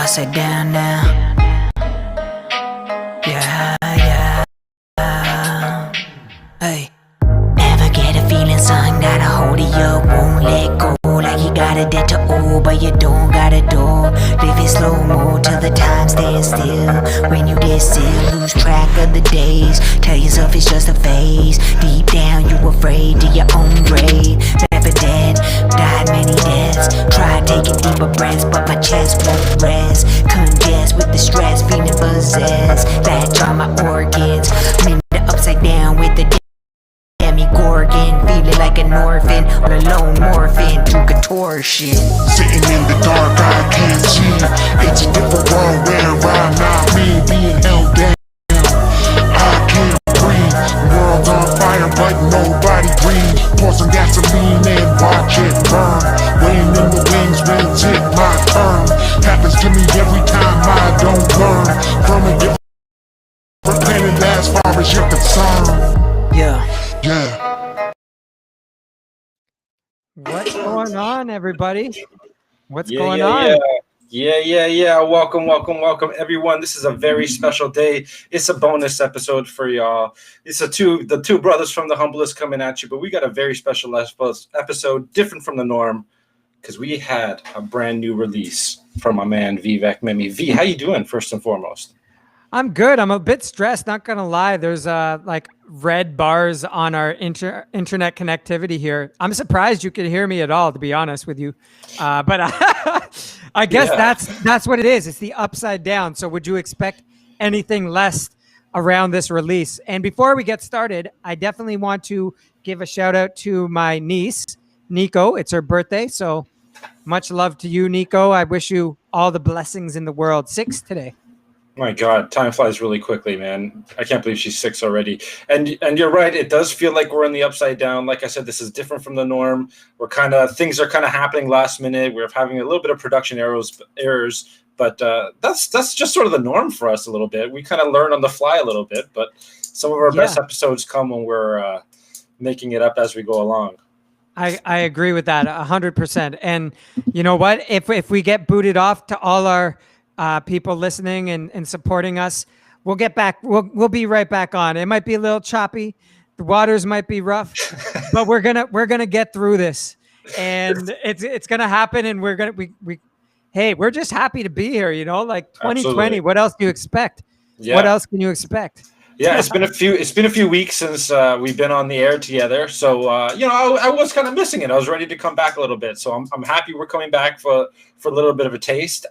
sit down now. Yeah, yeah. Hey. Ever get a feeling something got a hold of you, won't let go? Like you got a debt to owe, but you don't gotta do. Live in slow-mo till the time stands still. When you get still, lose track of the days. Tell yourself it's just a phase. Deep down you afraid to your own grave. Never dead, died many deaths. Tried taking deeper breaths, but my chest won't rest. Congest with the stress, feeling possessed. Latch on my organs, I'm in the upside down with the Gorgon, feeling like an orphan, all alone morphing through contortion. Sitting in the dark, I can't see. It's a different world where I'm not me, being held down. I can't breathe. World's on fire, but nobody breathes. Pour some gasoline and watch it burn. Waiting in the wings when it's hit my turn. Happens to me every time I don't learn from a different planet as far as you're concerned. Yeah. Yeah. What's going on, everybody? What's Yeah, going yeah, on? Yeah. Welcome, everyone. This is a very special day. It's a bonus episode for y'all. It's the two brothers from the humblest coming at you, but we got a very special episode, different from the norm, because we had a brand new release from my man Vivek Memi. V, how you doing? First and foremost. I'm good. I'm a bit stressed, not gonna lie. There's like red bars on our internet connectivity here. I'm surprised you can hear me at all, to be honest with you. But I guess that's what it is. It's the upside down. So would you expect anything less around this release? And before we get started, I definitely want to give a shout out to my niece, Nico. It's her birthday, so much love to you, Nico. I wish you all the blessings in the world. 6 today. My God, time flies really quickly, man. I can't believe she's 6 already. And you're right. It does feel like we're in the upside down. Like I said, this is different from the norm. Things are kind of happening last minute. We're having a little bit of production errors, but that's just sort of the norm for us a little bit. We kind of learn on the fly a little bit, but some of our best episodes come when we're making it up as we go along. I agree with that 100%. And you know what? If we get booted off, to all our people listening and supporting us, we'll get back. We'll be right back on. It might be a little choppy. The waters might be rough, but we're gonna get through this, and it's gonna happen. And we're just happy to be here. You know, like 2020. Absolutely. What else do you expect? Yeah. What else can you expect? Yeah, it's been a few weeks since we've been on the air together. So I was kind of missing it. I was ready to come back a little bit. So I'm happy we're coming back for a little bit of a taste.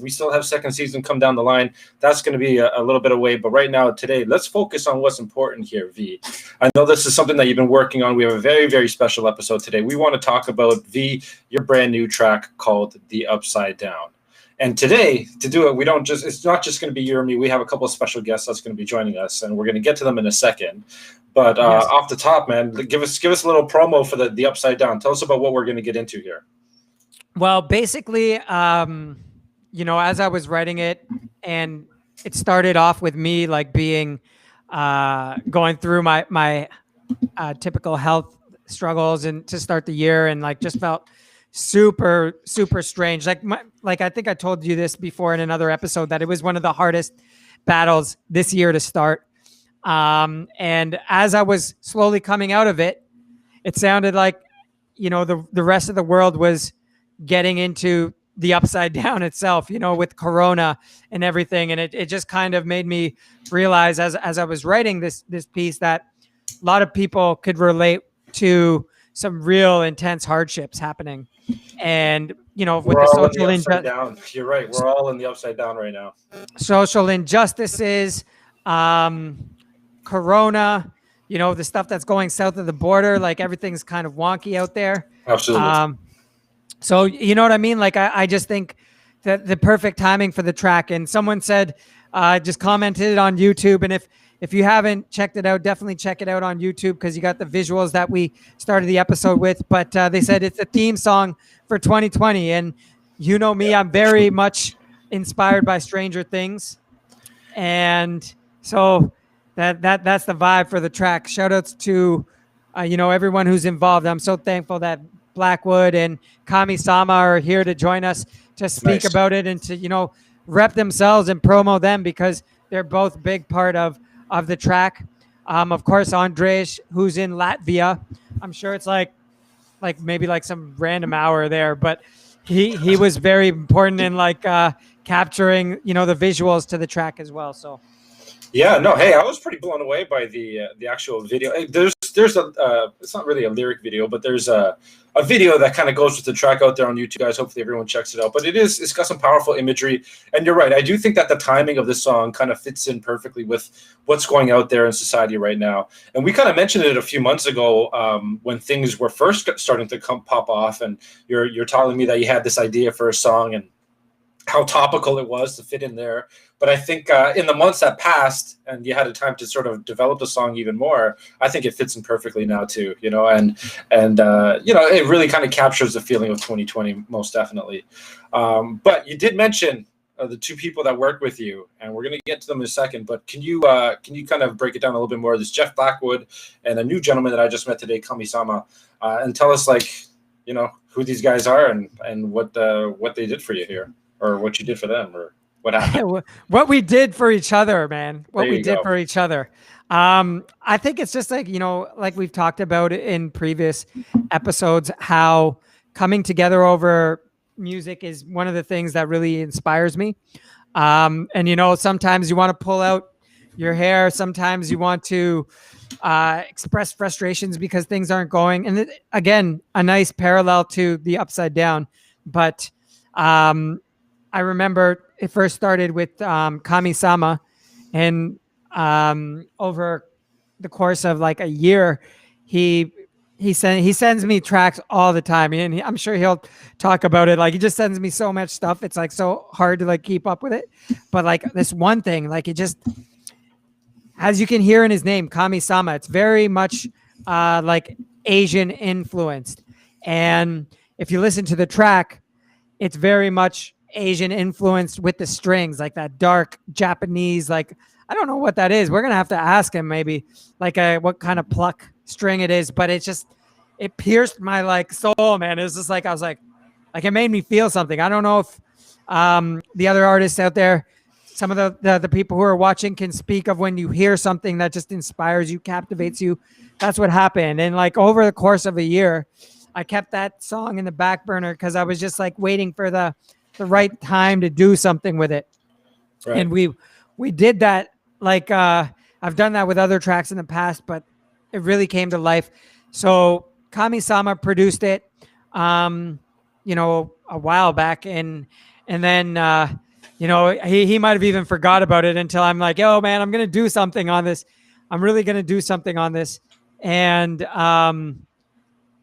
We still have second season come down the line. That's going to be a little bit away. But right now, today, let's focus on what's important here, V. I know this is something that you've been working on. We have a very, very special episode today. We want to talk about, V, your brand new track called The Upside Down. And today, to do it, it's not just going to be you or me. We have a couple of special guests that's going to be joining us, and we're going to get to them in a second. But off the top, man, give us a little promo for the Upside Down. Tell us about what we're going to get into here. Well, basically, as I was writing it, and it started off with me like being going through my typical health struggles and to start the year, and like just felt super strange. Like I think I told you this before in another episode, that it was one of the hardest battles this year to start. And as I was slowly coming out of it, it sounded like, the rest of the world was getting into the upside down itself, with Corona and everything. And it just kind of made me realize as I was writing this piece that a lot of people could relate to some real intense hardships happening. And, with the social injustice. You're right. We're all in the upside down right now. Social injustices, Corona, the stuff that's going south of the border, like everything's kind of wonky out there. Absolutely. So, you know what I mean? Like, I just think that the perfect timing for the track. And someone said, just commented on YouTube. And if you haven't checked it out, definitely check it out on YouTube, because you got the visuals that we started the episode with. But they said it's a theme song for 2020. And you know me, I'm very much inspired by Stranger Things. And so that's the vibe for the track. Shout outs to, everyone who's involved. I'm so thankful that Blackwood and Kami-sama are here to join us to speak about it and to, rep themselves and promo them because they're both big part of the track. Of course, Andres, who's in Latvia. I'm sure it's like maybe like some random hour there, but he was very important in like capturing, you know, the visuals to the track as well. So Yeah, no, hey, I was pretty blown away by the actual video. Hey, there's a it's not really a lyric video, but there's a video that kind of goes with the track out there on YouTube, guys. Hopefully everyone checks it out. But it's got some powerful imagery, and you're right. I do think that the timing of this song kind of fits in perfectly with what's going out there in society right now. And we kind of mentioned it a few months ago when things were first starting to pop off, and you're telling me that you had this idea for a song and how topical it was to fit in there. But I think in the months that passed and you had a time to sort of develop the song even more, I think it fits in perfectly now too, you know, and you know, it really kind of captures the feeling of 2020 most definitely. But you did mention the two people that worked with you, and we're going to get to them in a second, but can you kind of break it down a little bit more? This Jeff Blackwood and a new gentleman that I just met today, Kami-sama, and tell us, like, you know, who these guys are and what they did for you here, or what you did for them, or what happened. what we did for each other, man. What There we you did go. for each other. I think it's just like, you know, like we've talked about in previous episodes, how coming together over music is one of the things that really inspires me. And, you know, sometimes you want to pull out your hair. Sometimes you want to express frustrations because things aren't going. And again, a nice parallel to the Upside Down. But I remember it first started with Kami-sama, and over the course of like a year, he sends me tracks all the time, and I'm sure he'll talk about it. Like, he just sends me so much stuff. It's like so hard to like keep up with it. But like this one thing, like it just, as you can hear in his name, Kami-sama, it's very much like Asian influenced. And if you listen to the track, it's very much Asian influenced with the strings, like that dark Japanese, like, I don't know what that is. We're going to have to ask him maybe like what kind of pluck string it is, but it just, it pierced my like soul, man. It was just like, I was like it made me feel something. I don't know if the other artists out there, some of the people who are watching can speak of when you hear something that just inspires you, captivates you. That's what happened. And like over the course of a year, I kept that song in the back burner because I was just like waiting for the right time to do something with it. Right. And we did that. Like I've done that with other tracks in the past, but it really came to life. So Kami-sama produced it, you know, a while back, and then you know, he might have even forgot about it until I'm like, oh man, I'm gonna do something on this. I'm really gonna do something on this, and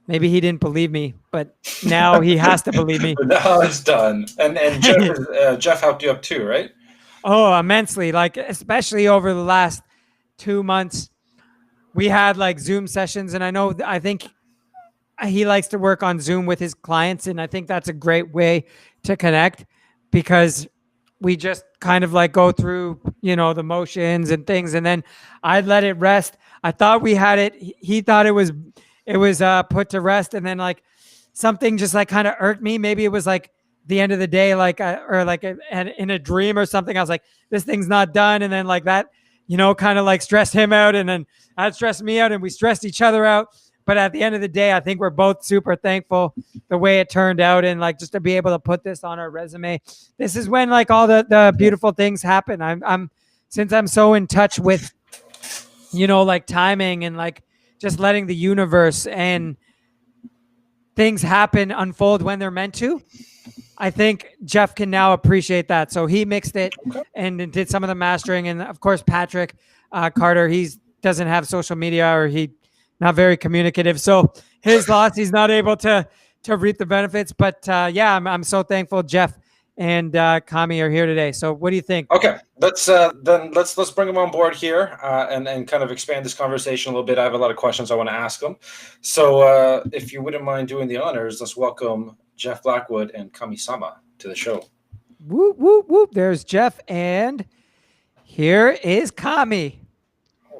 maybe he didn't believe me, but now he has to believe me. Now it's done. And Jeff helped you up too, right? Oh, immensely. Like, especially over the last 2 months, we had like Zoom sessions, and I think he likes to work on Zoom with his clients, and I think that's a great way to connect because we just kind of like go through, you know, the motions and things, and then I'd let it rest. I thought we had it. He thought it was put to rest, and then like something just like kind of irked me. Maybe it was like the end of the day, like or like in a dream or something. I was like, this thing's not done, and then like that, you know, kind of like stressed him out, and then that stressed me out, and we stressed each other out. But at the end of the day, I think we're both super thankful the way it turned out, and like just to be able to put this on our resume. This is when like all the beautiful things happen. I'm since I'm so in touch with, you know, like timing and like just letting the universe and things happen, unfold when they're meant to. I think Jeff can now appreciate that. So he mixed it and did some of the mastering. And of course, Patrick Carter, he doesn't have social media, or he not very communicative. So his loss, he's not able to reap the benefits. But yeah, I'm so thankful Jeff and Kami are here today. So what do you think? Okay, let's bring them on board here and kind of expand this conversation a little bit. I have a lot of questions I want to ask them. So if you wouldn't mind doing the honors, let's welcome Jeff Blackwood and Kami-sama to the show. Whoop, whoop, whoop. There's Jeff, and here is Kami.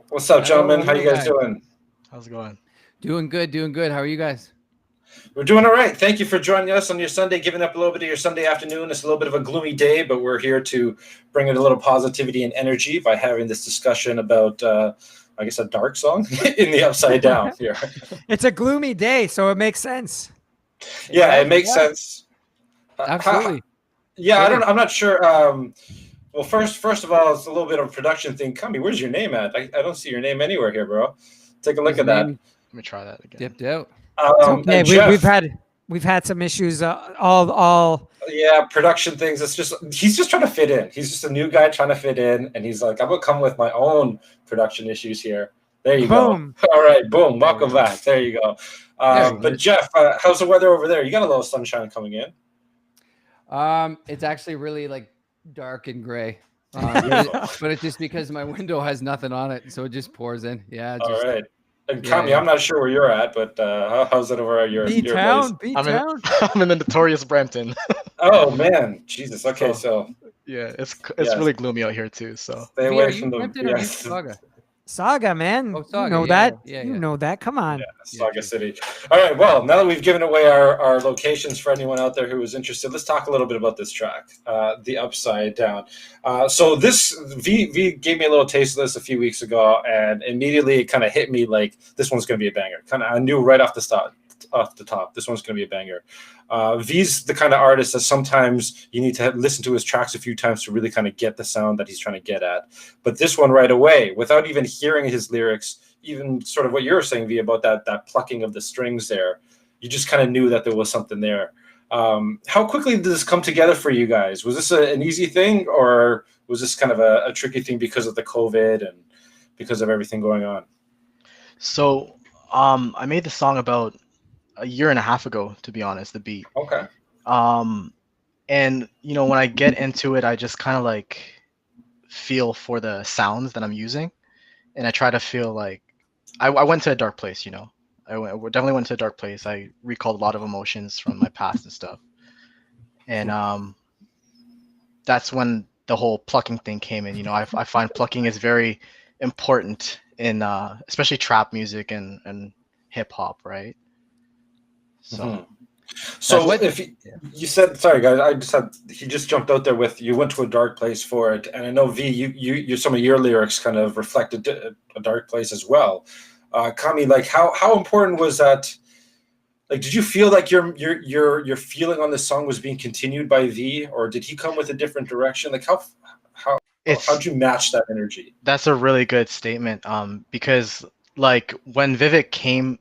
What's up, gentlemen? How you guys doing? How's it going? Doing good. How are you guys? We're doing all right. Thank you for joining us on your Sunday, giving up a little bit of your Sunday afternoon. It's a little bit of a gloomy day, but we're here to bring in a little positivity and energy by having this discussion about, I guess, a dark song in the Upside Down here. It's a gloomy day, so it makes sense. Yeah, it makes sense. Absolutely. Yeah, I'm not sure. Well, first of all, it's a little bit of a production thing. Cumby, where's your name at? I don't see your name anywhere here, bro. Take a look at that. Let me try that again. Dipped out. Okay, we've had some issues. All yeah, production things. It's just he's just trying to fit in. He's just a new guy trying to fit in, and he's like, I'm gonna come with my own production issues here. There you boom. Go. All right, boom. Welcome back. There you go. But Jeff, how's the weather over there? You got a little sunshine coming in. It's actually really like dark and gray. But it's just because my window has nothing on it, so it just pours in. Yeah. All right. And Kami, I'm not sure where you're at, but how's it over at your place? B-town. I'm in the notorious Brampton. Oh man, Jesus. Okay, so yeah, it's really gloomy out here too. So stay away from the Saga. Saga, man. Oh, Saga, you know that. You know that. Come on. Yeah, Saga City. All right. Well, now that we've given away our locations for anyone out there who is interested, let's talk a little bit about this track, The Upside Down. So this V gave me a little taste of this a few weeks ago, and immediately it kind of hit me like this one's going to be a banger. I knew right off the top, this one's going to be a banger. V's the kind of artist that sometimes you need to listen to his tracks a few times to really kind of get the sound that he's trying to get at. But this one right away, without even hearing his lyrics, even sort of what you were saying, V, about that plucking of the strings there, you just kind of knew that there was something there. How quickly did this come together for you guys? Was this an easy thing, or was this kind of a tricky thing because of the COVID and because of everything going on? So I made the song about a year and a half ago, to be honest, the beat. Okay. And when I get into it, I just kind of like feel for the sounds that I'm using, and I try to feel like I went to a dark place. I definitely went to a dark place. I recalled a lot of emotions from my past and stuff, and that's when the whole plucking thing came in. I find plucking is very important in especially trap music and hip hop, right? So, so if you said, sorry guys, he just jumped out there with you went to a dark place for it, and I know V, you some of your lyrics kind of reflected a dark place as well. Kami, like how important was that? Like, did you feel like your feeling on this song was being continued by V, or did he come with a different direction? Like how'd you match that energy? That's a really good statement. Because like when Vivek came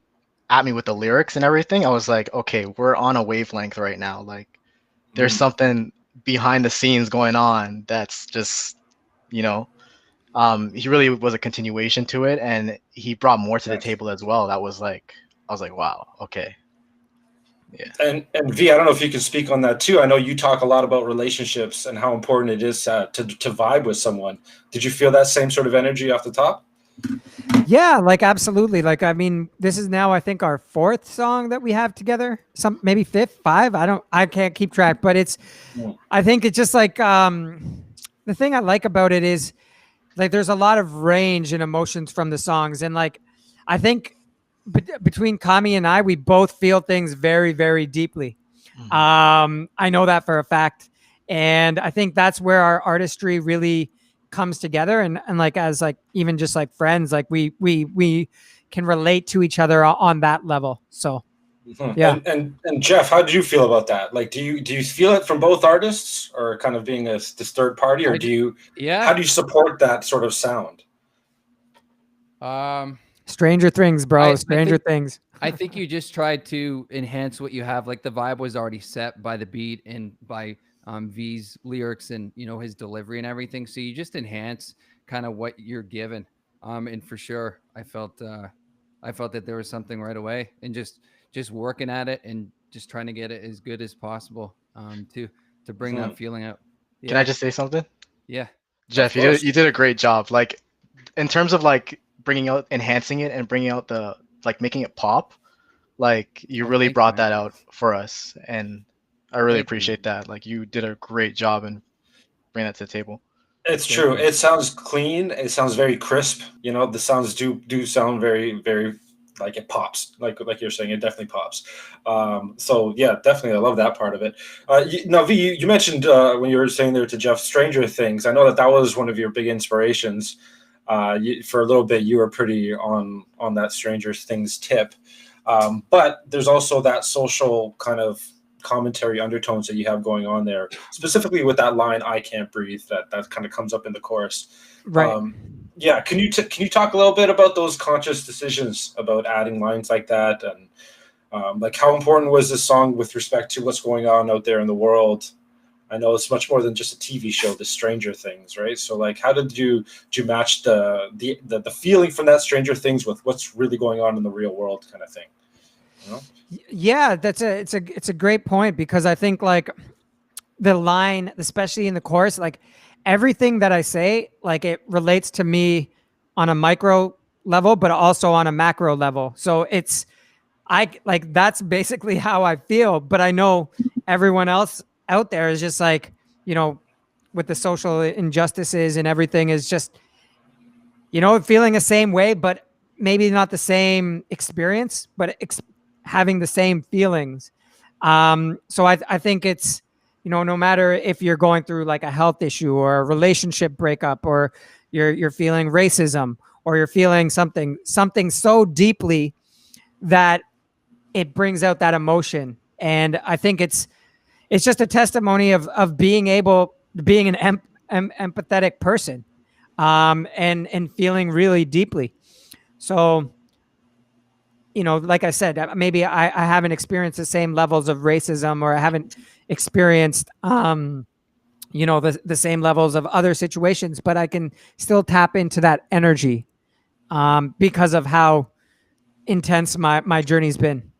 at me with the lyrics and everything, I was like, okay, we're on a wavelength right now. Like there's something behind the scenes going on that's just, he really was a continuation to it, and he brought more to the table as well. That was like, I was like, wow, okay. Yeah. And V, I don't know if you can speak on that too. I know you talk a lot about relationships and how important it is to vibe with someone. Did you feel that same sort of energy off the top? Yeah, like absolutely. Like, I mean, this is now I think our 4th song that we have together. Maybe 5th, 5. I can't keep track, but I think it's just like the thing I like about it is like there's a lot of range and emotions from the songs, and like I think between Kami and I, we both feel things very, very deeply. I know that for a fact, and I think that's where our artistry really comes together, and like as like even just like friends, like we can relate to each other on that level. So yeah. And Jeff, how did you feel about that? Like, do you feel it from both artists, or kind of being this third party, or how do you support that sort of sound? Stranger things, bro. Stranger things. I think you just tried to enhance what you have. Like the vibe was already set by the beat and by V's lyrics and his delivery and everything. So you just enhance kind of what you're given. And for sure, I felt that there was something right away, and just working at it and just trying to get it as good as possible to bring that feeling out. Yeah. Can I just say something? Yeah, Jeff, you did a great job. Like in terms of like enhancing it and bringing out the like making it pop. Like you really brought that out for us, and I really appreciate that. Like you did a great job in bringing that to the table. It's true. It sounds clean. It sounds very crisp. The sounds do sound very, very like it pops, like you're saying, it definitely pops. So yeah, definitely, I love that part of it. Now, V, you mentioned when you were saying there to Jeff, Stranger Things. I know that was one of your big inspirations. For a little bit, you were pretty on that Stranger Things tip, but there's also that social kind of commentary undertones that you have going on there, specifically with that line "I can't breathe" that kind of comes up in the chorus. Right. Yeah, can you talk a little bit about those conscious decisions about adding lines like that, and like how important was this song with respect to what's going on out there in the world? I know it's much more than just a TV show, the Stranger Things, right? So like, how did you match the feeling from that Stranger Things with what's really going on in the real world, kind of thing? You know? Yeah, it's a great point, because I think like the line, especially in the chorus, like everything that I say, like it relates to me on a micro level, but also on a macro level. So I like, that's basically how I feel. But I know everyone else out there is just like, with the social injustices and everything, is just, feeling the same way, but maybe not the same experience, but having the same feelings. So I think it's, no matter if you're going through like a health issue or a relationship breakup, or you're feeling racism, or you're feeling something so deeply that it brings out that emotion. And I think it's just a testimony of being an empathetic person, and feeling really deeply. So, like I said, maybe I haven't experienced the same levels of racism, or I haven't experienced, the same levels of other situations, but I can still tap into that energy, because of how intense my journey's been.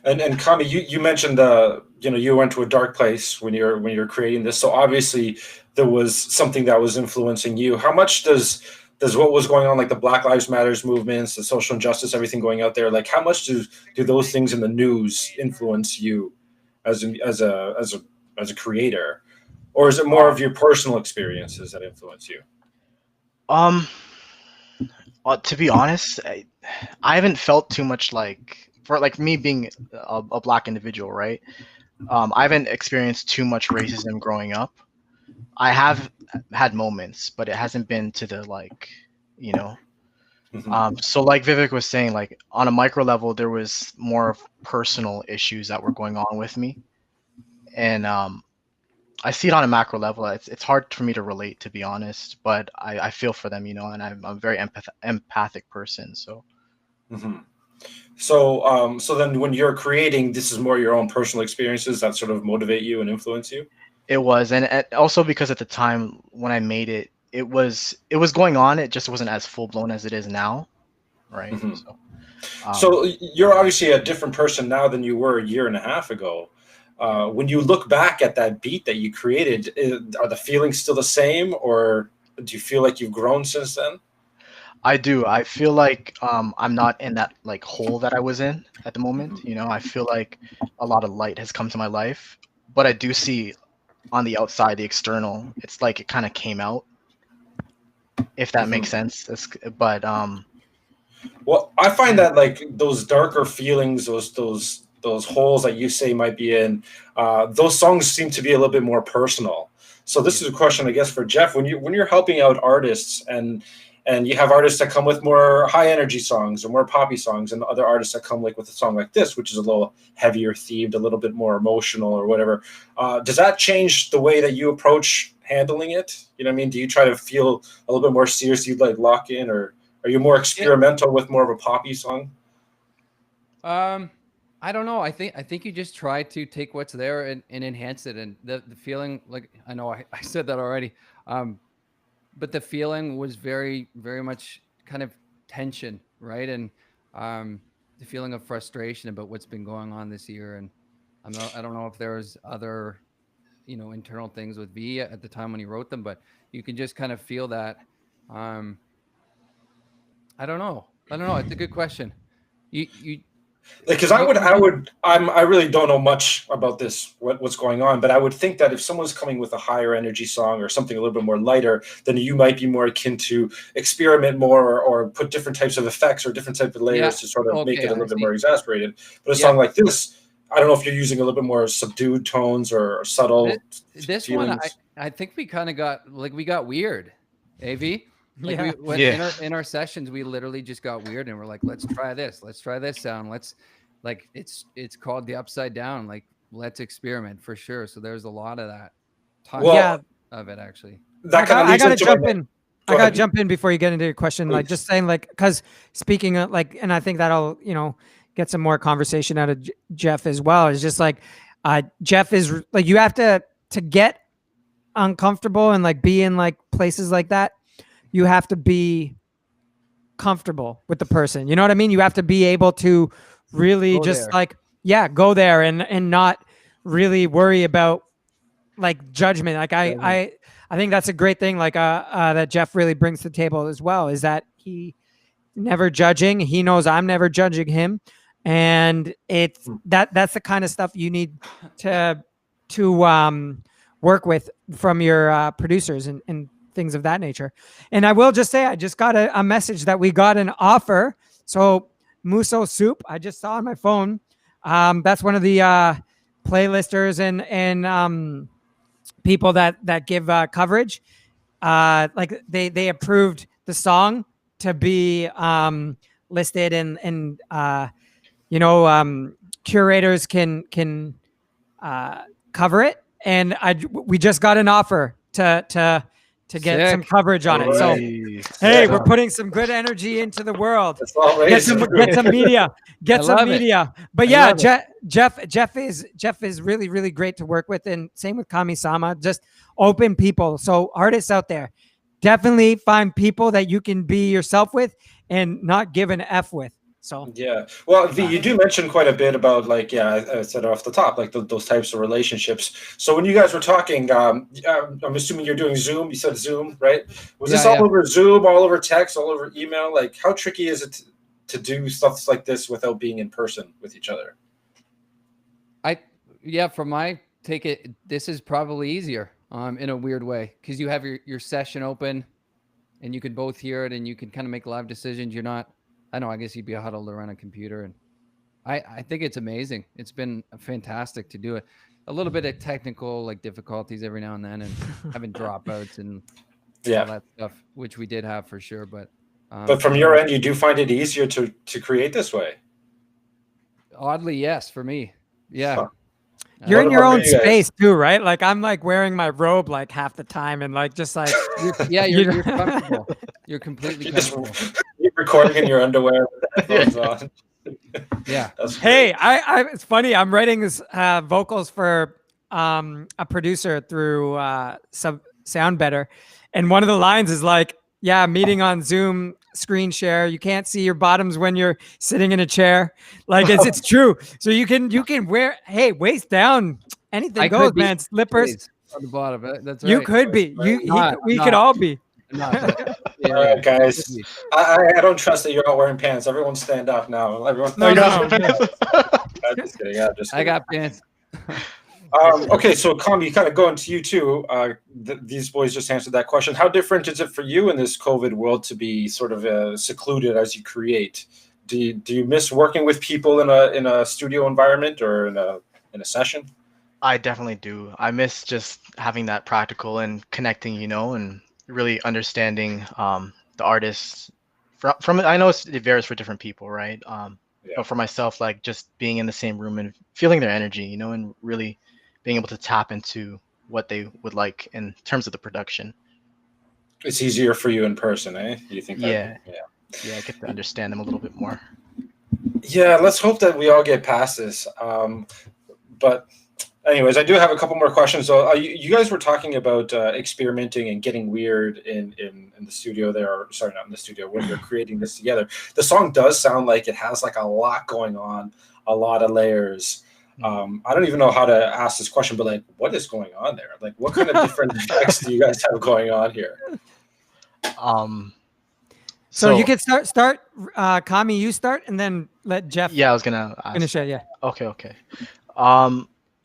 And Kami, you mentioned you went to a dark place when you're creating this. So obviously there was something that was influencing you. How much does what was going on, like the Black Lives Matters movements, the social injustice, everything going out there, like how much do those things in the news influence you as a creator, or is it more of your personal experiences that influence you? Um, to be honest, I haven't felt too much like, for like me being a black individual, right? I haven't experienced too much racism growing up. I have had moments, but it hasn't been to the like, you know. Mhm. So like Vivek was saying, like on a micro level, there was more of personal issues that were going on with me, and I see it on a macro level. It's hard for me to relate, to be honest, but I feel for them, and I'm a very empathic person. So Mhm. So then when you're creating, this is more your own personal experiences that sort of motivate you and influence you. it was, and also because at the time when I made it, it was going on. It just wasn't as full blown as it is now, right? Mhm. So So you're obviously a different person now than you were a year and a half ago. When you look back at that beat that you created, are the feelings still the same, or do you feel like you've grown since then? I do. I feel like I'm not in that like hole that I was in at the moment. Mhm. I feel like a lot of light has come to my life, but I do see on the outside, the external, it's like it kind of came out, if that makes Mhm. sense. But Well, I find that like those darker feelings, those holes that you say might be in, those songs seem to be a little bit more personal. So yeah. this is a question, I guess, for Jeff. When you're helping out artists, and you have artists that come with more high energy songs or more poppy songs, and other artists that come like with a song like this, which is a little heavier themed, a little bit more emotional or whatever. Does that change the way that you approach handling it? You know what I mean? Do you try to feel a little bit more serious? You like lock in, or are you more Yeah. experimental with more of a poppy song? Um, I don't know. I think you just try to take what's there and enhance it, and the feeling. Like I know I said that already. Um, but the feeling was very very much kind of tension, right? And the feeling of frustration about what's been going on this year. And I don't know if there was other internal things with V at the time when he wrote them, but you can just kind of feel that. Um, I don't know. It's a good question. You Because I really don't know much about this, what's going on, but I would think that if someone's coming with a higher energy song or something a little bit more lighter, then you might be more akin to experiment more or put different types of effects or different types of layers to sort of make it a little bit more exasperated. But a song like this, I don't know if you're using a little bit more subdued tones or subtle this feelings. one, I think we kind of got we got weird, AV. Like in our sessions, we literally just got weird and we're like, let's try this sound. It's called the upside down. Like, let's experiment for sure. So there's a lot of that. Of it actually. That I gotta jump in. I gotta jump in before you get into your question. Please. Like, just saying, like, because speaking of and I think that'll get some more conversation out of Jeff as well. Is just like Jeff is like, you have to get uncomfortable and like be in like places like that. You have to be comfortable with the person. You know what I mean? You have to be able to really go there and not really worry about like judgment. Like I think that's a great thing. Like that Jeff really brings to the table as well, is that he never judging. He knows I'm never judging him, and it's that's the kind of stuff you need to work with from your producers and things of that nature. And I will just say, I just got a message that we got an offer. So Muso Soup, I just saw on my phone. That's one of the playlisters and people that give coverage. Like they approved the song to be listed and curators can cover it. And we just got an offer to get some coverage on it. So, hey, we're putting some good energy into the world. Get some media. But yeah, Jeff is really, really great to work with, and same with Kami-sama. Just open people. So artists out there, definitely find people that you can be yourself with and not give an F with. So yeah, well, V, you do mention quite a bit about I said off the top, like those types of relationships. So when you guys were talking, I'm assuming you're doing Zoom. You said Zoom, right? Was this all over Zoom, all over text, all over email? Like, how tricky is it to do stuff like this without being in person with each other? From my take it, this is probably easier in a weird way, because you have your session open and you can both hear it and you can kind of make live decisions. You're not, I guess you'd be huddled around a computer, and I think it's amazing. It's been fantastic to do it. A little bit of technical difficulties every now and then, and having dropouts and all that stuff, which we did have for sure. But from your end, you do find it easier to create this way? Oddly, yes, for me. Yeah. Huh. You're in your own space too, right? Like, I'm like wearing my robe like half the time, and like just like you're comfortable. You're completely comfortable. You're recording in your underwear with the headphones on. Yeah. Hey, I it's funny. I'm writing this vocals for a producer through Sound Better, and one of the lines is like, "Yeah, meeting on Zoom, screen share. You can't see your bottoms when you're sitting in a chair." Like it's true. So you can wear waist down, anything goes, man. Slippers on the bottom. That's right. You could be. We could all be. All right, guys. I don't trust that you're not wearing pants. Everyone stand up now. Everyone. No. I'm just kidding. I got pants. Okay, so Kami, kind of going to you too. These boys just answered that question. How different is it for you in this COVID world to be sort of secluded as you create? Do you miss working with people in a studio environment or in a session? I definitely do. I miss just having that practical and connecting, and really understanding the artists from it. I know it varies for different people, right? But for myself, like just being in the same room and feeling their energy, and really being able to tap into what they would like in terms of the production. It's easier for you in person, eh? You think? Yeah, I get to understand them a little bit more. Yeah, let's hope that we all get past this. But anyways, I do have a couple more questions. So you guys were talking about experimenting and getting weird in the studio there. Or, sorry, not in the studio, when you're creating this together. The song does sound like it has like a lot going on, a lot of layers. I don't even know how to ask this question, but like, what is going on there? Like, what kind of different effects do you guys have going on here? So you could start. Kami, you start, and then let Jeff. Yeah, I was gonna finish it. Yeah. Okay.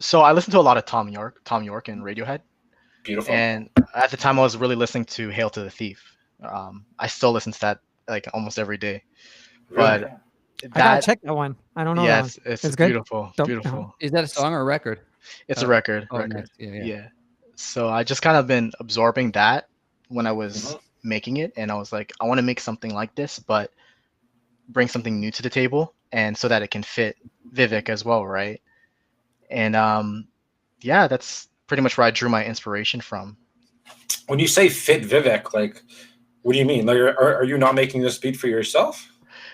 So I listened to a lot of Tom York and Radiohead, Beautiful. and at the time I was really listening to Hail to the Thief. I still listen to that like almost every day. Really? But I gotta that, check that one. I don't know. yeah, that one. it's It's good? beautiful, Don't- beautiful. Is that a song or a record? It's a record. Oh, nice. Yeah. Yeah. So I just kind of been absorbing that when I was Mhm. making it, and I was like, I want to make something like this, but bring something new to the table, and so that it can fit Vivek as well, right? And yeah, that's pretty much where I drew my inspiration from. When you say fit Vivek, like, what do you mean? Like, are you not making this beat for yourself?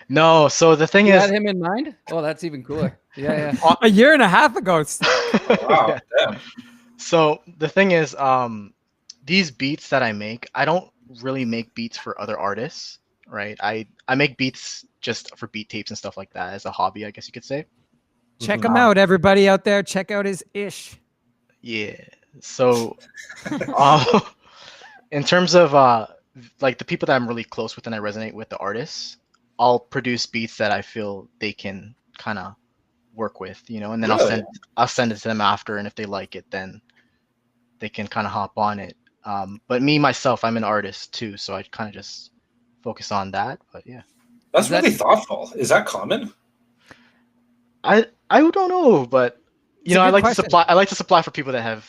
No, so the thing You is, had him in mind? Oh, that's even cooler. Yeah. A year and a half ago. Wow, Yeah. damn. So the thing is, these beats that I make, I don't really make beats for other artists, right? I make beats just for beat tapes and stuff like that as a hobby, I guess you could say. Check him out, everybody out there. Check out his ish. Yeah. So, uh, in terms of like the people that I'm really close with and I resonate with, the artists, I'll produce beats that I feel they can kind of work with, and then Really? I'll send it to them after, and if they like it, then they can kind of hop on it. But me myself, I'm an artist too, so I kind of just focus on that. But yeah, That's Is that- really thoughtful. Is that common? I don't know, but It's a I good like question. to supply. I like to supply for people that have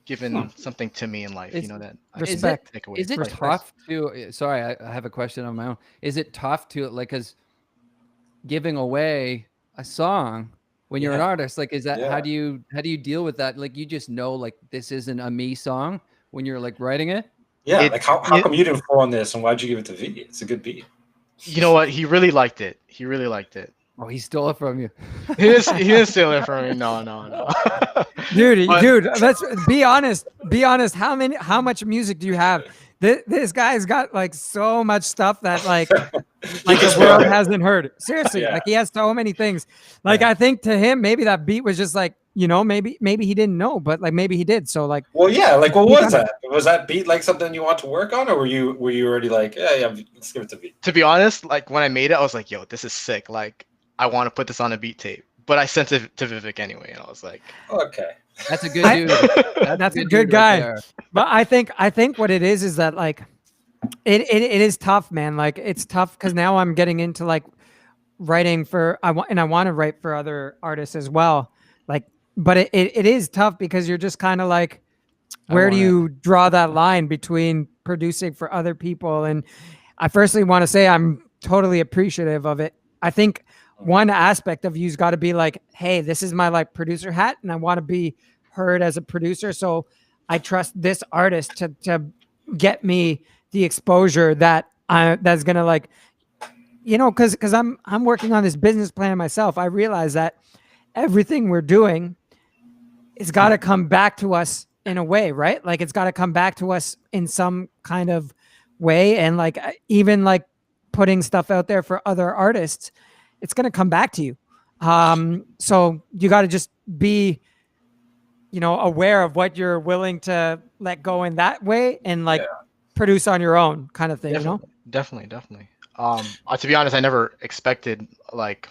given something to me in life. Is- That I Respect. can take away. Is it Right. tough to? Sorry, I have a question of my own. Is it tough to like, cause giving away a song when you're an Yeah. artist, like, is that Yeah. how do you deal with that? Like, you just know, like, this isn't a me song when you're like writing it. Yeah. It- Like, how it- come you didn't fall on this, and why'd you give it to V? It's a good beat. You know what? He really liked it. He really liked it. Oh, he stole it from you. He didn't steal it from me. No. Dude, But- let's be honest. Be honest. How much music do you have? This guy's got like so much stuff that like the just world wrote it. hasn't heard. Seriously, Yeah. like he has so many things. Like Yeah. I think to him, maybe that beat was just like, maybe he didn't know, but like maybe he did. So like, Well, yeah. Like, what He was kinda- that? Was that beat like something you want to work on, or were you already like, yeah, let's give it to V? To be honest, like when I made it, I was like, "Yo, this is sick! Like, I want to put this on a beat tape." But I sent it to Vivek anyway, and I was like, Okay. That's a good I- dude. That's a dude good right guy. there. But I think what it is that like it is tough, man. Like it's tough because now I'm getting into like writing for I want to write for other artists as well. Like, but it is tough because you're just kind of like, where do wanna- you draw that line between producing for other people? And I firstly want to say I'm totally appreciative of it. I think one aspect of you's got to be like, hey, this is my like producer hat, and I want to be heard as a producer. So I trust this artist to get me the exposure that's gonna like, because I'm working on this business plan myself. I realize that everything we're doing it's got to come back to us in a way, right? Like it's got to come back to us in some kind of way. And like even like putting stuff out there for other artists, it's going to come back to you. So you got to just be, aware of what you're willing to let go in that way and like produce on your own kind of thing, Definitely. To be honest, I never expected like,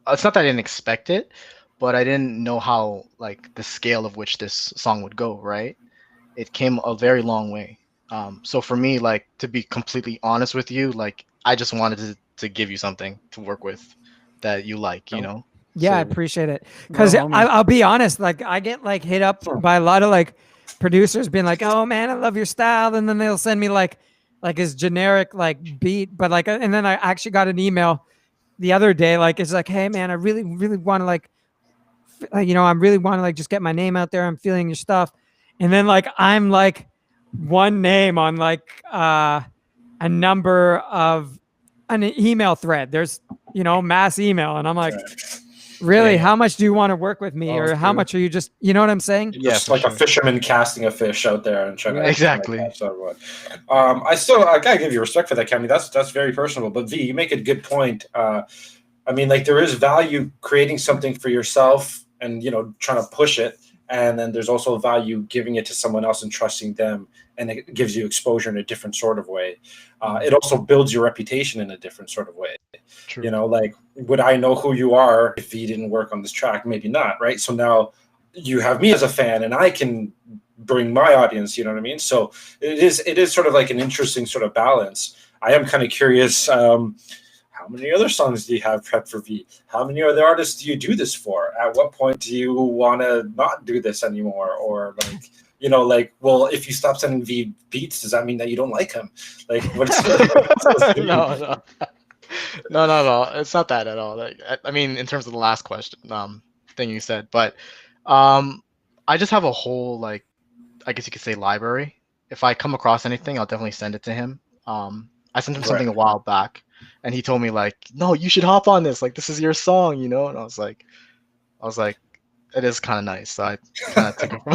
it's not that I didn't expect it, but I didn't know how like the scale of which this song would go, right? It came a very long way. So for me, like to be completely honest with you, like I just wanted to give you something to work with that you like, Yeah, I So- appreciate it. Because homie. I'll be honest, like I get like hit up by a lot of like producers being like, "Oh man, I love your style," and then they'll send me like his generic like beat, but like, and then I actually got an email the other day, like it's like, "Hey man, I really really want to like, I really want to like just get my name out there. I'm feeling your stuff," and then like I'm like one name on like a number of an email thread. There's mass email, and I'm like. Really? Yeah. How much do you want to work with me, Oh, or how true. much are you just? You know what I'm saying? You're just like a fisherman casting a fish out there and trying to Exactly. catch everyone. I gotta give you respect for that, Cammy. That's very personable. But V, you make a good point. I mean, like there is value creating something for yourself and trying to push it, and then there's also value giving it to someone else and trusting them, and it gives you exposure in a different sort of way. It also builds your reputation in a different sort of way. True. You know, like, would I know who you are if he didn't work on this track? Maybe not, right? So now you have me as a fan, and I can bring my audience. You know what I mean? So it is sort of like an interesting sort of balance. I am kind of curious. How many other songs do you have prepped for V? How many other artists do you do this for? At what point do you want to not do this anymore? Or like, you know, like, well, if you stop sending V beats, does that mean that you don't like him? Like, what's No, no. It's not that at all. Like, I mean, in terms of the last question, thing you said, but I just have a whole, like, I guess you could say, library. If I come across anything, I'll definitely send it to him. I sent him something a while back, and he told me, like, no, you should hop on this. Like, this is your song, you know? And I was like, it is kind of nice. So I kind of took it for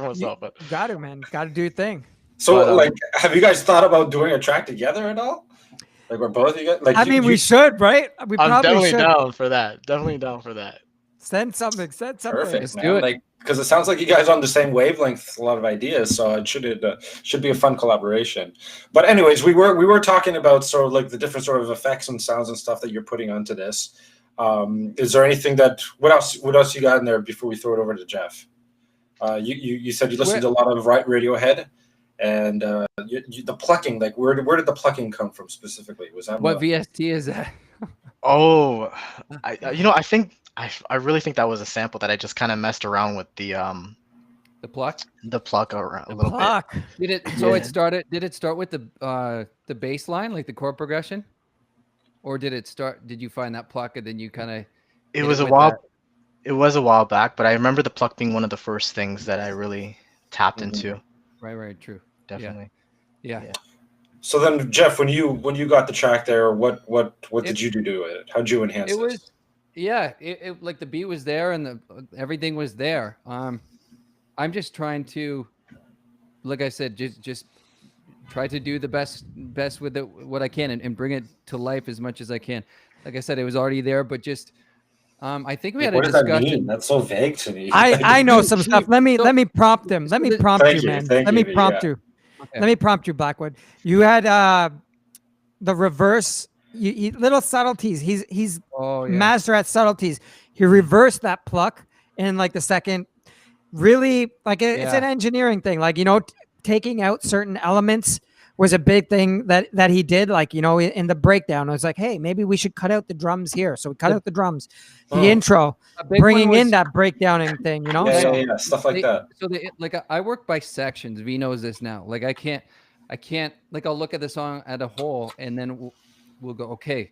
myself. But Got to, man. Got to do your thing. So, But, like, have you guys thought about doing a track together at all? Like, we're both of you guys? Like, I mean, we should, right? We I'm probably definitely should. down for that. Definitely down for that. Send something. Send something. Perfect, Let's man. do it. Like, because it sounds like you guys are on the same wavelength, a lot of ideas. So it should be a fun collaboration. But anyways, we were talking about sort of like the different sort of effects and sounds and stuff that you're putting onto this. Is there anything that what else you got in there before we throw it over to Jeff? You said you listened to a lot of Radiohead, and the plucking. Like, where did the plucking come from specifically? Was that What VST is that? Oh, I think I really think that was a sample that I just kind of messed around with the pluck? the pluck around a little bit. Fuck. Did it? So it started. Did it start with the bass line, like the chord progression, or did it start? Did you find that pluck and then you kind of? It was a while. It was a while back, but I remember the pluck being one of the first things that I really tapped into. Right. True. Definitely. Yeah. So then, Jeff, when you got the track there, what did you do to it? How'd you enhance it? It was, it like the beat was there and everything was there. I'm just trying to, like I said, just try to do the best with it, what I can, and bring it to life as much as I can. Like I said, it was already there, but just I think we had a discussion. What does that mean? That's so vague to me. I know some stuff. Let me prompt him. Let me prompt Thank you, you, man. thank Let me you, prompt yeah. you. Okay. Let me prompt you, Blackwood. You had the reverse, little subtleties. He's master at subtleties. He reversed that pluck in like the second. Really, like it's an engineering thing. Like, taking out certain elements was a big thing that he did. Like, in the breakdown, I was like, hey, maybe we should cut out the drums here. So we cut out the drums, the intro, bringing in that breakdowning thing. Yeah, stuff like that. So I work by sections. V knows this now. Like I can't like I'll look at the song at a whole and then we'll go, okay,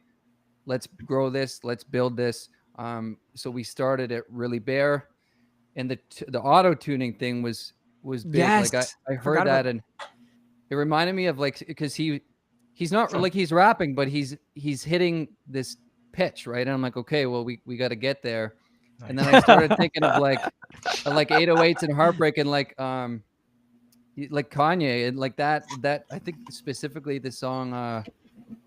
let's grow this, let's build this. So we started it really bare, and the auto tuning thing was big. Yes, like I heard that and it reminded me of, like, because he's not like he's rapping, but he's hitting this pitch, right? And I'm like, okay, well, we got to get there. Nice. And then I started thinking of like 808s and Heartbreak and like Kanye and like that I think specifically the song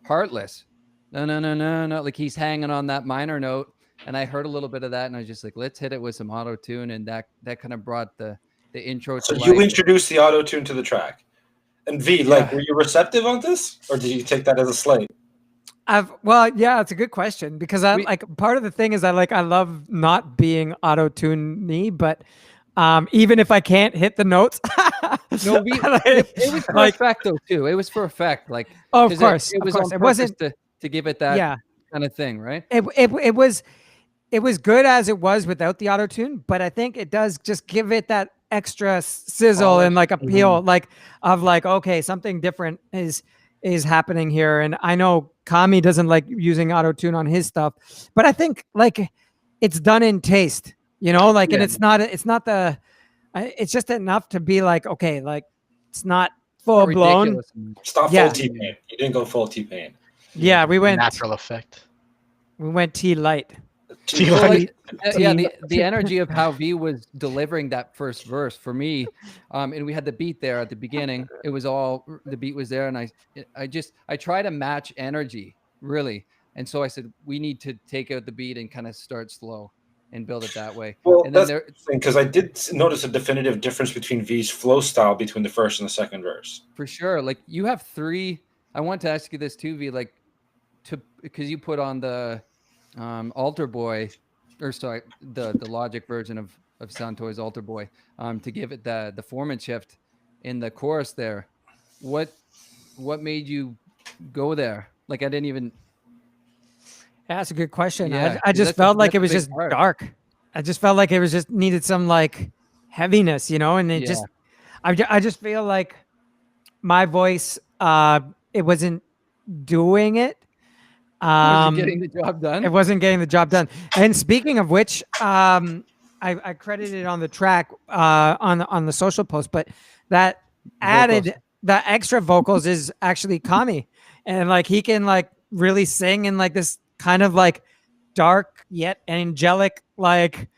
Heartless. No, like he's hanging on that minor note, and I heard a little bit of that and I was just like, let's hit it with some auto tune, and that kind of brought the intro to life. You introduced the auto tune to the track. And V, like, were you receptive on this, or did you take that as a slight? It's a good question, because part of the thing is I love not being auto-tune-y, but even if I can't hit the notes, no, it was for effect though too. It was for effect, like, of course, it was on purpose. It wasn't to give it that kind of thing, right? It was good as it was without the auto-tune, but I think it does just give it that extra sizzle and like appeal, okay, something different is happening here. And I know Kami doesn't like using auto-tune on his stuff, but I think like it's done in taste, and it's just enough to be like, okay, like it's not full blown. It's not full T-Pain. You didn't go full T-Pain. Yeah, we went natural effect. We went T-Light. The energy of how V was delivering that first verse for me, and we had the beat there at the beginning. It was all, the beat was there, and I try to match energy really, and so I said we need to take out the beat and kind of start slow, and build it that way. Well, And then that's interesting because I did notice a definitive difference between V's flow style between the first and the second verse. for sure, like you have three. I want to ask you this too, V, like because you put on the Alter Boy, or sorry, the Logic version of Soundtoys Alter Boy, to give it the foreman shift in the chorus there. What made you go there? Like I didn't even. Yeah, that's a good question. Yeah, I 'cause just felt like that's it a was big just part. dark. I just felt like it was just needed some like heaviness, you know, and it Yeah. just, I just feel like my voice, it wasn't doing it. Was it getting the job done? It wasn't getting the job done. And speaking of which, I credited on the track, on the social post, but that added Vocals. the extra vocals is actually Kami, and like he can like really sing in like this kind of like dark yet angelic like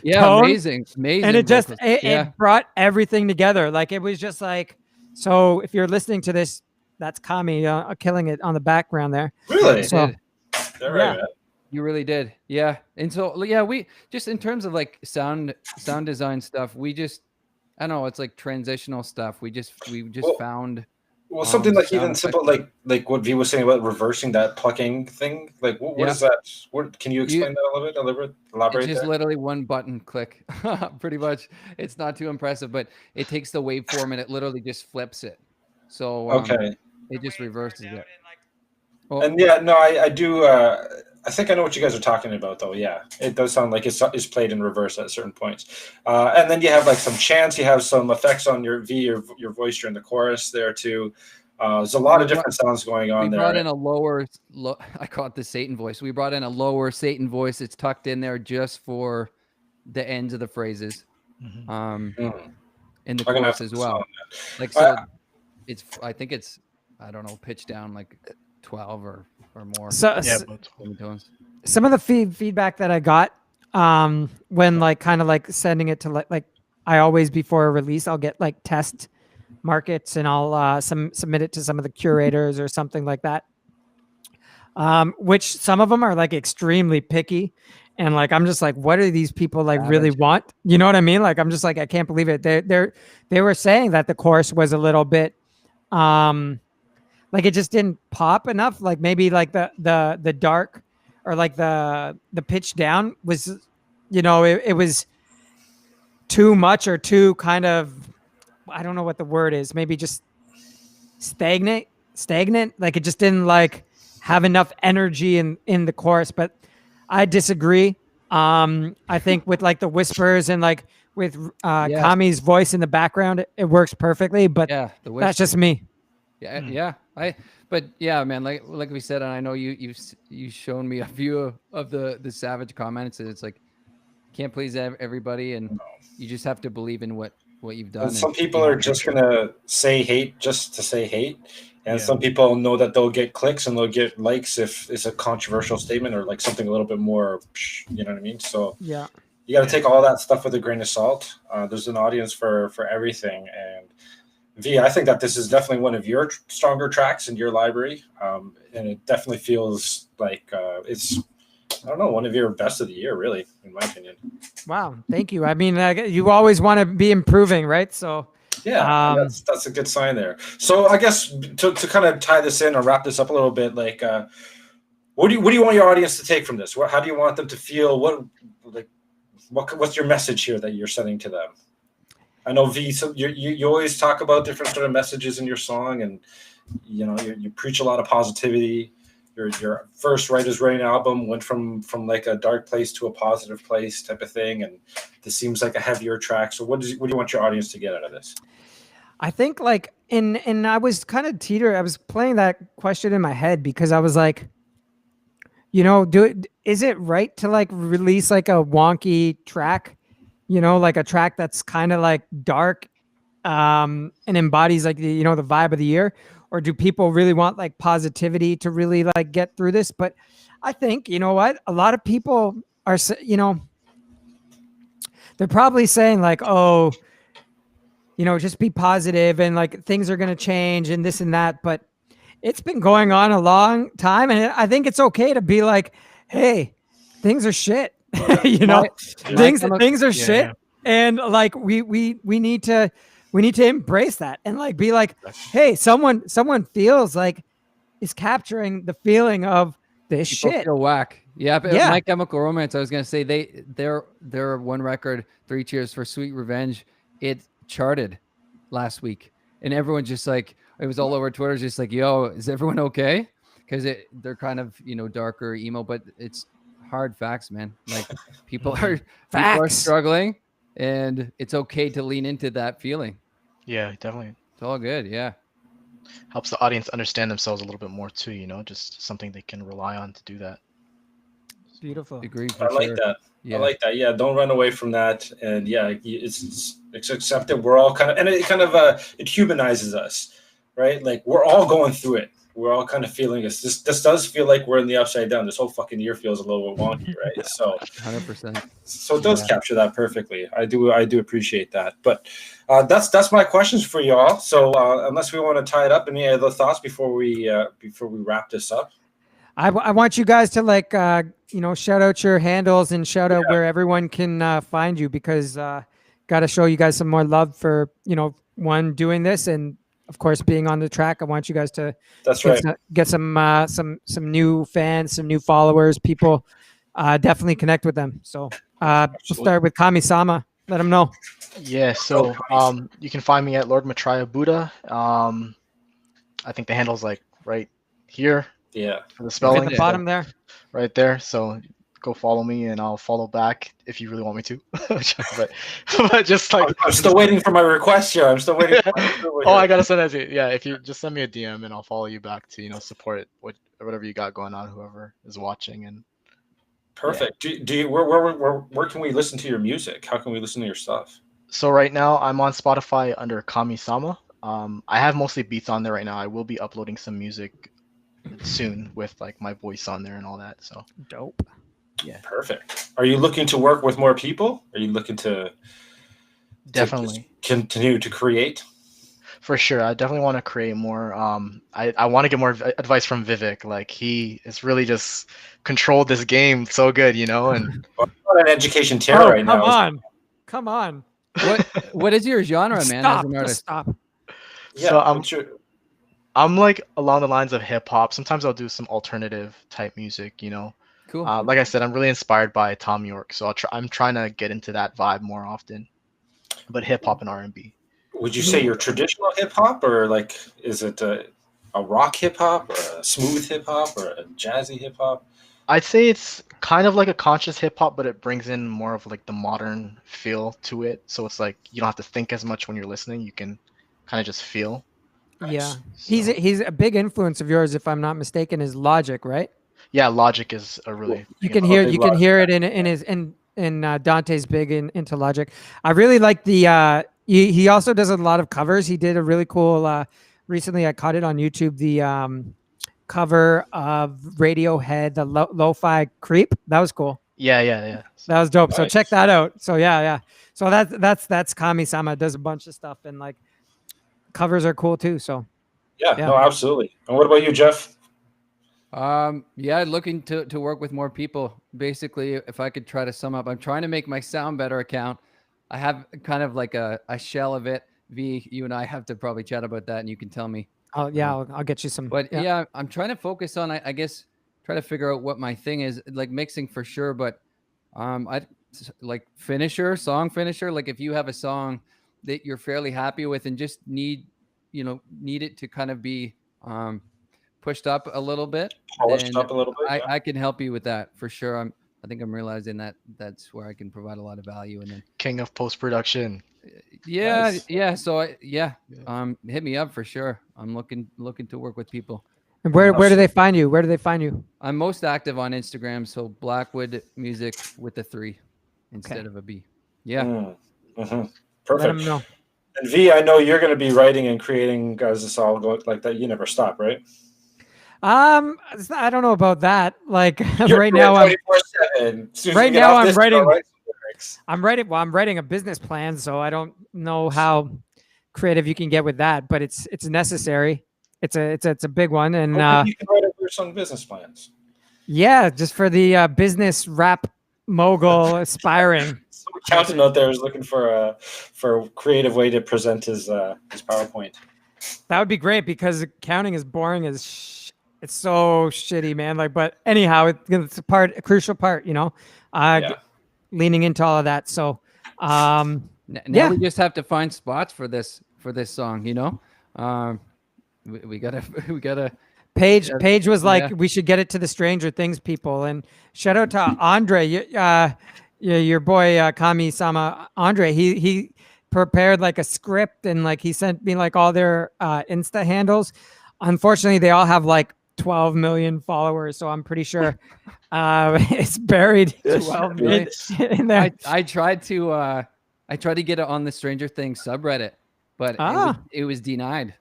Yeah, tone. amazing. And it just vocals. Yeah. it brought everything together. Like it was just like, so if you're listening to this, that's Kami killing it on the background there. Really? So Did. All right, yeah. man. You really did. Yeah. And so yeah, we just in terms of like sound design stuff, we just I don't know, it's like transitional stuff. We just Well, found Well, something like sound even simple, like what V was saying about reversing that plucking thing. Like, what Yeah. is that? What can you explain that a little bit? Elaborate it's just there? literally one button click. Pretty much. It's not too impressive, but it takes the waveform and it literally just flips it. So Okay. it just reverses it. Oh, And yeah, no, I do. I think I know what you guys are talking about, though. Yeah, it does sound like it's played in reverse at certain points. And then you have like some chants. You have some effects on your your voice during the chorus there too. There's a lot of different sounds going on we there. brought in a lower, I call it the Satan voice. We brought in a lower Satan voice. It's tucked in there just for the ends of the phrases, in the I'm gonna chorus have to as listen well. on that. Like so, I think it's I don't know, pitched down like 12 or more. So Yeah, s- but some of the feedback that I got when like kind of like sending it to like I always before a release I'll get like test markets and I'll submit it to some of the curators or something like that. Which some of them are like extremely picky, and like I'm just like, what do these people like really Savage. want? You know what I mean? Like I'm just like, I can't believe it. They were saying that the chorus was a little bit like it just didn't pop enough. Like maybe like the dark or like the pitch down was, you know, it was too much or too kind of, I don't know what the word is. Maybe just stagnant. Like it just didn't like have enough energy in the chorus. But I disagree. I think with like the whispers and like with Yes. Kami's voice in the background, it works perfectly. But Yeah, the that's just me. Yeah, yeah. But yeah, man. Like we said, and I know you've shown me a few of the savage comments, and it's like can't please everybody, and you just have to believe in what you've done. And some and people you know, are just gonna say hate just to say hate, and Yeah. some people know that they'll get clicks and they'll get likes if it's a controversial statement or like something a little bit more, you know what I mean? So Yeah. you got to take all that stuff with a grain of salt. There's an audience for everything, and V, I think that this is definitely one of your stronger tracks in your library, and it definitely feels like it's, I don't know, one of your best of the year, really, in my opinion. Wow. Thank you. I mean, you always want to be improving, right? So Yeah, that's a good sign there. So I guess to kind of tie this in or wrap this up a little bit, like, what do you want your audience to take from this? How do you want them to feel? What's your message here that you're sending to them? I know V, so you always talk about different sort of messages in your song, and you know you preach a lot of positivity. Your first Writer's Writing album went from like a dark place to a positive place type of thing, and this seems like a heavier track. So what do you want your audience to get out of this? I think like and I was kind of I was playing that question in my head because I was like, you know, is it right to like release like a wonky track, you know, like a track that's kind of like dark and embodies like the vibe of the year, or do people really want like positivity to really like get through this? But I think, you know what, a lot of people are, you know, they're probably saying like, oh, you know, just be positive and like things are going to change and this and that. But it's been going on a long time. And I think it's okay to be like, hey, things are shit. You know, My things are shit, yeah. and like we need to embrace that and like be like, hey, someone feels like is capturing the feeling of this People shit. feel whack. Yeah, but Yeah. My Chemical Romance, I was gonna say their one record, Three Cheers for Sweet Revenge, it charted last week, and everyone's just like, it was all over Twitter, just like, yo, is everyone okay? Because they're kind of darker emo, but it's hard facts, man. Like people are Facts. struggling, and it's okay to lean into that feeling. Yeah, definitely It's all good. Yeah. helps the audience understand themselves a little bit more too. Just something they can rely on to do that. Beautiful. Agree I for like sure. that. Yeah. I like that. Yeah, don't run away from that. And yeah, it's accepted. We're all kind of, and it kind of it humanizes us, right? Like we're all going through it. We're all kind of feeling this. This does feel like we're in the upside down. This whole fucking year feels a little bit wonky, right? So 100%. So it does capture that perfectly. I do appreciate that. But that's my questions for y'all. So unless we want to tie it up, any other thoughts before we wrap this up? I want you guys to like shout out your handles and shout out where everyone can find you, because got to show you guys some more love for one, doing this, and of course being on the track. I want you guys to That's right. get some new fans, some new followers, people. Definitely connect with them. So we'll start with Kami-sama. Let them know. Yeah, so you can find me at Lord Maitreya Buddha. I think the handle's like right here Yeah. for the It's spelling. at the bottom there. Right there. So go follow me and I'll follow back if you really want me to. but just like I'm still waiting for my request here. I'm still waiting. oh, I gotta send that to you. Yeah, if you just send me a DM and I'll follow you back to support whatever you got going on, whoever is watching. And perfect. Yeah. Do you where can we listen to your music? How can we listen to your stuff? So right now I'm on Spotify under Kami-sama. I have mostly beats on there right now. I will be uploading some music soon with like my voice on there and all that. So dope. Yeah. Perfect. Are you looking to work with more people? Are you looking to definitely continue to create? For sure. I definitely want to create more. I want to get more advice from Vivek. Like he has really just controlled this game so good, and I'm on an education tear right now. Come on. What is your genre, man? As an artist? Stop. Yeah, so I'm like along the lines of hip hop. Sometimes I'll do some alternative type music, Cool. Like I said, I'm really inspired by Tom York, so I'm trying to get into that vibe more often. But hip hop and R&B. Would you say you're traditional hip hop, or like is it a rock hip hop, or a smooth hip hop, or a jazzy hip hop? I'd say it's kind of like a conscious hip hop, but it brings in more of like the modern feel to it. So it's like you don't have to think as much when you're listening. You can kind of just feel. Yeah, he's a big influence of yours, if I'm not mistaken, is Logic, right? Yeah, Logic is a really. You can hear it in his Dante's big into Logic. I really like the. He also does a lot of covers. He did a really cool. Recently, I caught it on YouTube. The cover of Radiohead, the Lo-Fi Creep. That was cool. Yeah. That was dope. Nice. So check that out. So yeah. So that's Kami-sama. Does a bunch of stuff, and like covers are cool too. So yeah. No, absolutely. And what about you, Jeff? Looking to work with more people. Basically, if I could try to sum up, I'm trying to make my Sound Better account. I have kind of like a shell of it. V, you and I have to probably chat about that, and you can tell me. Oh yeah, I'll get you some. But yeah, I'm trying to focus on, I guess, try to figure out what my thing is. Like mixing for sure, but I like song finisher. Like if you have a song that you're fairly happy with and just need it to kind of be pushed up a little bit, Polished up a little bit. I can help you with that for sure. I think I'm realizing that's where I can provide a lot of value. And then king of post-production. Yeah, Nice. yeah. So hit me up for sure. I'm looking to work with people. And where do they find you? Where do they find you? I'm most active on Instagram, so Blackwood Music with a 3 instead of a B. Yeah. Mm-hmm. Let Perfect. them know. And V, I know you're going to be writing and creating as this all goes like that. You never stop, right? I don't know about that. Like You're right now, I'm writing. I'm writing a business plan, so I don't know how creative you can get with that, but it's necessary. It's a big one, and you can write over some business plans. yeah, just for the business rap mogul aspiring. Some accountant out there is looking for a creative way to present his PowerPoint. That would be great because accounting is boring as it's so shitty, man. Like, but anyhow, it's a crucial part, leaning into all of that. So, Now yeah. we just have to find spots for this song. We gotta. Paige was like, Yeah. we should get it to the Stranger Things people. And shout out to Andre, your boy Kami-sama. Andre, he prepared like a script and like he sent me like all their Insta handles. Unfortunately, they all have like 12 million followers, so I'm pretty sure it's buried 12 million. in there. I tried to get it on the Stranger Things subreddit, but it was denied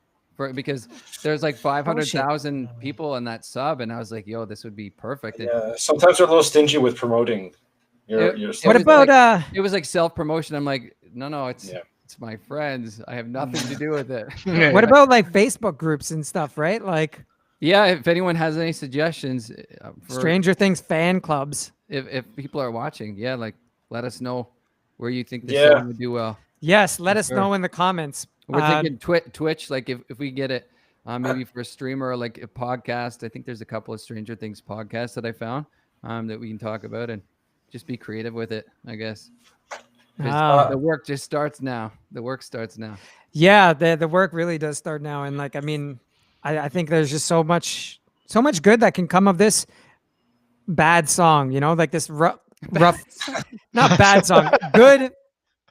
because there's like 500,000 people in that sub, and I was like, "Yo, this would be perfect." Yeah, sometimes they're a little stingy with promoting your What about it was like self promotion. I'm like, no, it's my friends. I have nothing to do with it. what about like Facebook groups and stuff, right? Like, yeah, if anyone has any suggestions for Stranger Things fan clubs, if people are watching, like let us know where you think this song would do well. Yes, let us know in the comments. We're thinking Twitch, like if we get it, maybe for a streamer, like a podcast. I think there's a couple of Stranger Things podcasts that I found that we can talk about and just be creative with it, I guess. The work just starts now. The work starts now. Yeah, the work really does start now. And like, I mean, I think there's just so much good that can come of this bad song, like this rough not bad song,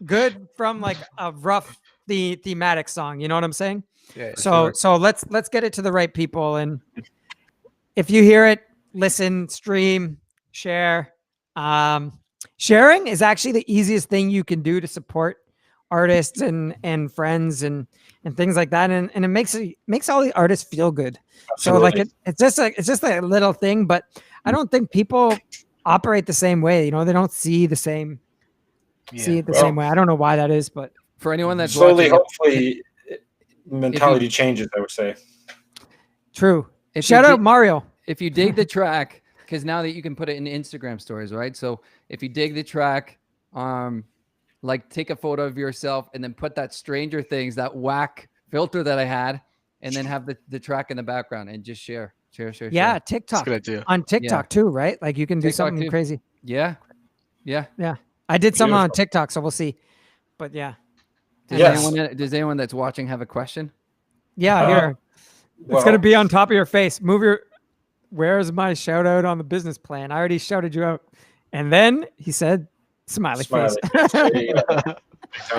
good from like a rough thematic song, you know what I'm saying? Yeah. So let's get it to the right people, and if you hear it, listen, stream, share. Sharing is actually the easiest thing you can do to support artists and friends and things like that, and it makes all the artists feel good. Absolutely. So like it's just a little thing, but I don't think people operate the same way. They don't see the same same way. I don't know why that is, but for anyone that's slowly, watching, hopefully, mentality changes. I would say. True. Shout out Mario. If you dig the track, because now that you can put it in Instagram stories, right? So if you dig the track, like take a photo of yourself and then put that Stranger Things, that whack filter that I had, and then have the track in the background and just share. Yeah, TikTok. That's a good idea. On TikTok too, right? Like you can do TikTok something too. crazy. Yeah. I did something on Beautiful. TikTok, so we'll see. But yeah. Does anyone that's watching have a question? Yeah, here. Well, It's gonna be on top of your face. Where's my shout out on the business plan? I already shouted you out. And then he said, smiley face.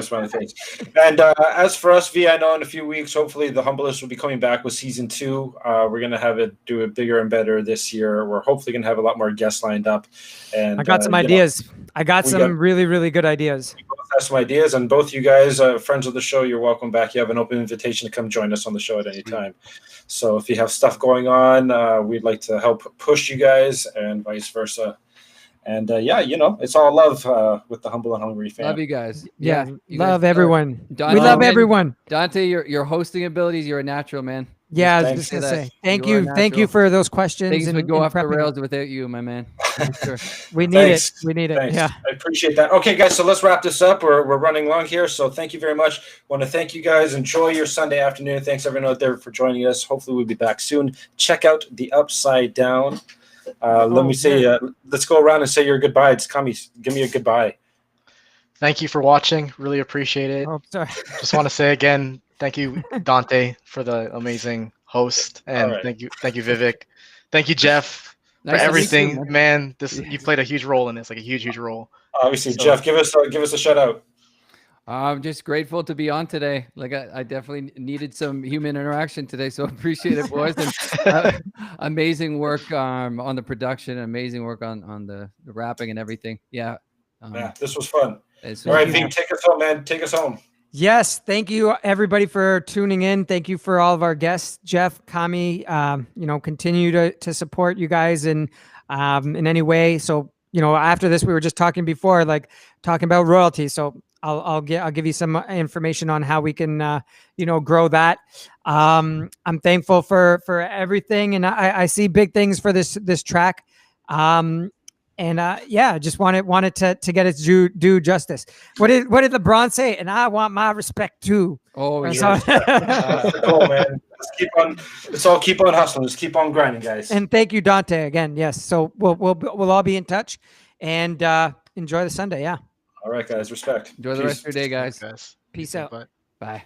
Smiley face. And as for us, V, I know in a few weeks, hopefully the Humblest will be coming back with season 2. We're going to do it bigger and better this year. We're hopefully going to have a lot more guests lined up. And I got some ideas. I got some really, really good ideas. We both have some ideas, and both you guys, friends of the show, you're welcome back. You have an open invitation to come join us on the show at any time. So if you have stuff going on, we'd like to help push you guys and vice versa. And it's all love with the Humble and Hungry fam. Love you guys. Yeah, you love guys everyone. Dante, We love man, everyone. Dante, your hosting abilities, you're a natural, man. Yeah, I was Thanks. just gonna Say that. say thank You are you. Thank you natural. for those questions. Things would go and off the prepping. rails without you, my man. For sure. We need Thanks. it. We need it. Thanks. Yeah. I appreciate that. Okay, guys, so let's wrap this up. We're running long here, so thank you very much. Want to thank you guys. Enjoy your Sunday afternoon. Thanks everyone out there for joining us. Hopefully we'll be back soon. Check out The Upside Down. Let me say, let's go around and say your goodbyes. Kami, give me a goodbye. Thank you for watching. Really appreciate it. Oh, sorry. Just want to say again, thank you, Dante, for the amazing host, and All right. thank you, Vivek. Thank you, Jeff, Nice for to meet you, everything, man. You played a huge role in this, like a huge role. Obviously, So- Jeff, give us a shout out. I'm just grateful to be on today. Like I definitely needed some human interaction today, so appreciate it, boys. And amazing work on the production, amazing work on the rapping and everything. Yeah. Yeah, this was fun. It's All right, V, take us home, man. Take us home. Yes, thank you everybody for tuning in. Thank you for all of our guests, Jeff, Kami. Continue to support you guys in any way. So after this, we were just talking before, like talking about royalty. So I'll give you some information on how we can grow that. I'm thankful for everything, and I see big things for this track. And yeah, just wanted to get its due justice. What did LeBron say? And I want my respect too. Oh, Or yeah. something. Cool, man. Let's all keep on hustling. Let's keep on grinding, guys. And thank you, Dante, again. Yes. So we'll all be in touch, and enjoy the Sunday. Yeah. All right, guys. Respect. Enjoy the rest of your day, guys. Guys. Peace out. Bye. Bye.